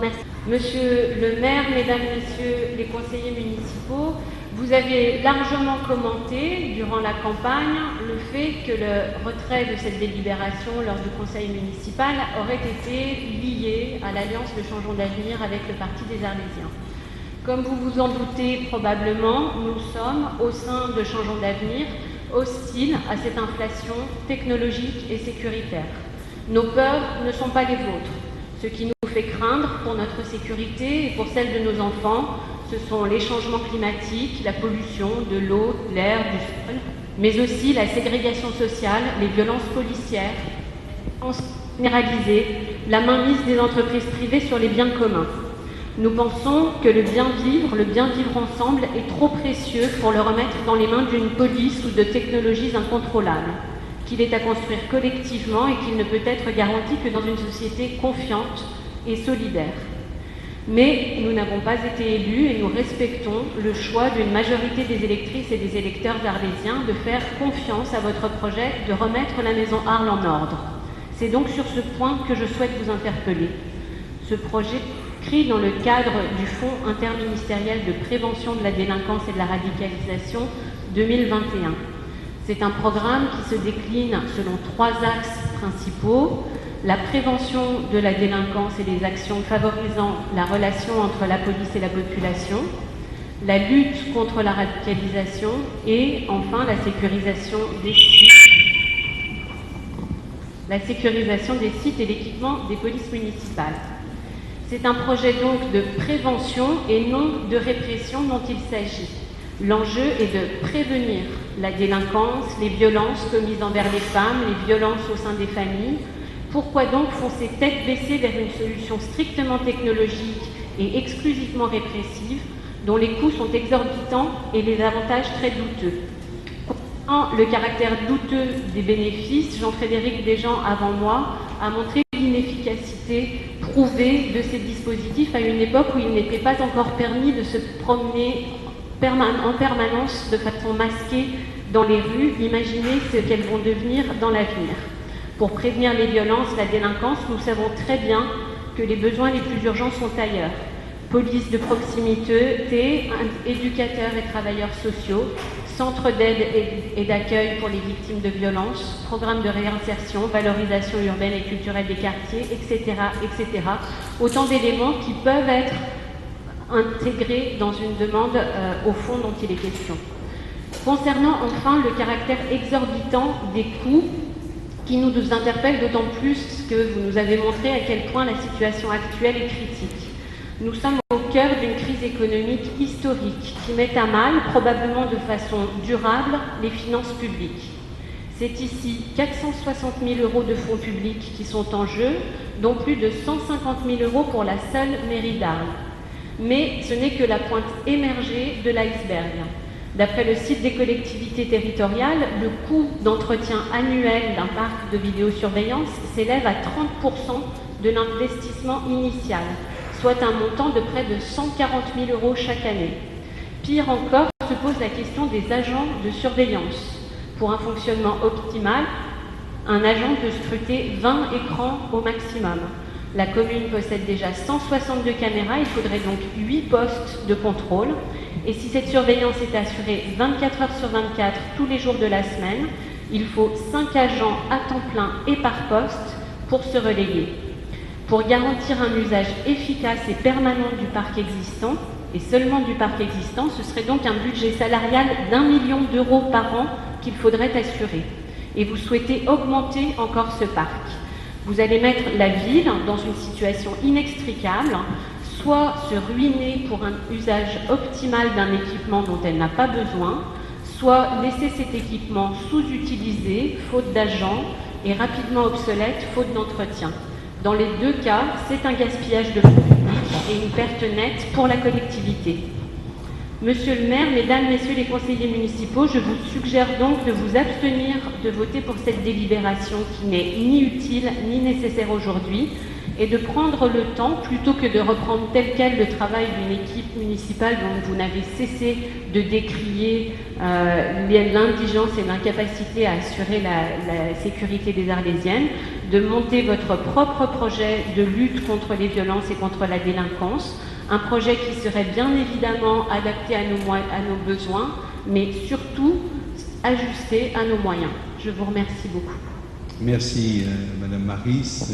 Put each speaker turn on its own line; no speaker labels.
Merci. Monsieur le maire, mesdames, messieurs les conseillers municipaux, vous avez largement commenté durant la campagne le fait que le retrait de cette délibération lors du conseil municipal aurait été lié à l'alliance de Changeons d'avenir avec le Parti des Arlésiens. Comme vous vous en doutez probablement, nous sommes, au sein de Changeons d'avenir, hostiles à cette inflation technologique et sécuritaire. Nos peurs ne sont pas les vôtres. Ce qui nous fait craindre pour notre sécurité et pour celle de nos enfants, ce sont les changements climatiques, la pollution de l'eau, de l'air, du sol, mais aussi la ségrégation sociale, les violences policières, généralisées, la mainmise des entreprises privées sur les biens communs. Nous pensons que le bien vivre ensemble est trop précieux pour le remettre dans les mains d'une police ou de technologies incontrôlables, qu'il est à construire collectivement et qu'il ne peut être garanti que dans une société confiante et solidaire. Mais nous n'avons pas été élus et nous respectons le choix d'une majorité des électrices et des électeurs arlésiens de faire confiance à votre projet de remettre la maison Arles en ordre. C'est donc sur ce point que je souhaite vous interpeller. Ce projet inscrit dans le cadre du Fonds interministériel de prévention de la délinquance et de la radicalisation 2021. C'est un programme qui se décline selon 3 axes principaux: la prévention de la délinquance et les actions favorisant la relation entre la police et la population, la lutte contre la radicalisation et enfin la sécurisation des sites et l'équipement des polices municipales. C'est un projet donc de prévention et non de répression dont il s'agit. L'enjeu est de prévenir la délinquance, les violences commises envers les femmes, les violences au sein des familles. Pourquoi donc foncer tête baissée vers une solution strictement technologique et exclusivement répressive, dont les coûts sont exorbitants et les avantages très douteux? Concernant le caractère douteux des bénéfices, Jean-Frédéric Desjean, avant moi, a montré l'inefficacité prouvée de ces dispositifs à une époque où il n'était pas encore permis de se promener en permanence de façon masquée dans les rues. Imaginez ce qu'elles vont devenir dans l'avenir. Pour prévenir les violences, la délinquance, nous savons très bien que les besoins les plus urgents sont ailleurs. Police de proximité, éducateurs et travailleurs sociaux, centres d'aide et d'accueil pour les victimes de violences, programmes de réinsertion, valorisation urbaine et culturelle des quartiers, etc., etc. Autant d'éléments qui peuvent être intégrés dans une demande au fond dont il est question. Concernant enfin le caractère exorbitant des coûts, qui nous interpelle d'autant plus que vous nous avez montré à quel point la situation actuelle est critique. Nous sommes au cœur d'une crise économique historique qui met à mal, probablement de façon durable, les finances publiques. C'est ici 460 000 € de fonds publics qui sont en jeu, dont plus de 150 000 € pour la seule mairie d'Arles. Mais ce n'est que la pointe émergée de l'iceberg. D'après le site des collectivités territoriales, le coût d'entretien annuel d'un parc de vidéosurveillance s'élève à 30% de l'investissement initial, soit un montant de près de 140 000 € chaque année. Pire encore, se pose la question des agents de surveillance. Pour un fonctionnement optimal, un agent peut scruter 20 écrans au maximum. La commune possède déjà 162 caméras, il faudrait donc 8 postes de contrôle. Et si cette surveillance est assurée 24 heures sur 24, tous les jours de la semaine, il faut 5 agents à temps plein et par poste pour se relayer. Pour garantir un usage efficace et permanent du parc existant, et seulement du parc existant, ce serait donc un budget salarial d'1 million d'euros par an qu'il faudrait assurer. Et vous souhaitez augmenter encore ce parc. Vous allez mettre la ville dans une situation inextricable, soit se ruiner pour un usage optimal d'un équipement dont elle n'a pas besoin, soit laisser cet équipement sous-utilisé, faute d'agents, et rapidement obsolète, faute d'entretien. Dans les deux cas, c'est un gaspillage de fonds publics et une perte nette pour la collectivité. Monsieur le maire, mesdames, messieurs les conseillers municipaux, je vous suggère donc de vous abstenir de voter pour cette délibération qui n'est ni utile ni nécessaire aujourd'hui et de prendre le temps, plutôt que de reprendre tel quel le travail d'une équipe municipale dont vous n'avez cessé de décrier l'indigence et l'incapacité à assurer la sécurité des Arlésiennes, de monter votre propre projet de lutte contre les violences et contre la délinquance, un projet qui serait bien évidemment adapté à nos besoins, mais surtout ajusté à nos moyens. Je vous remercie beaucoup.
Merci, Madame Maris.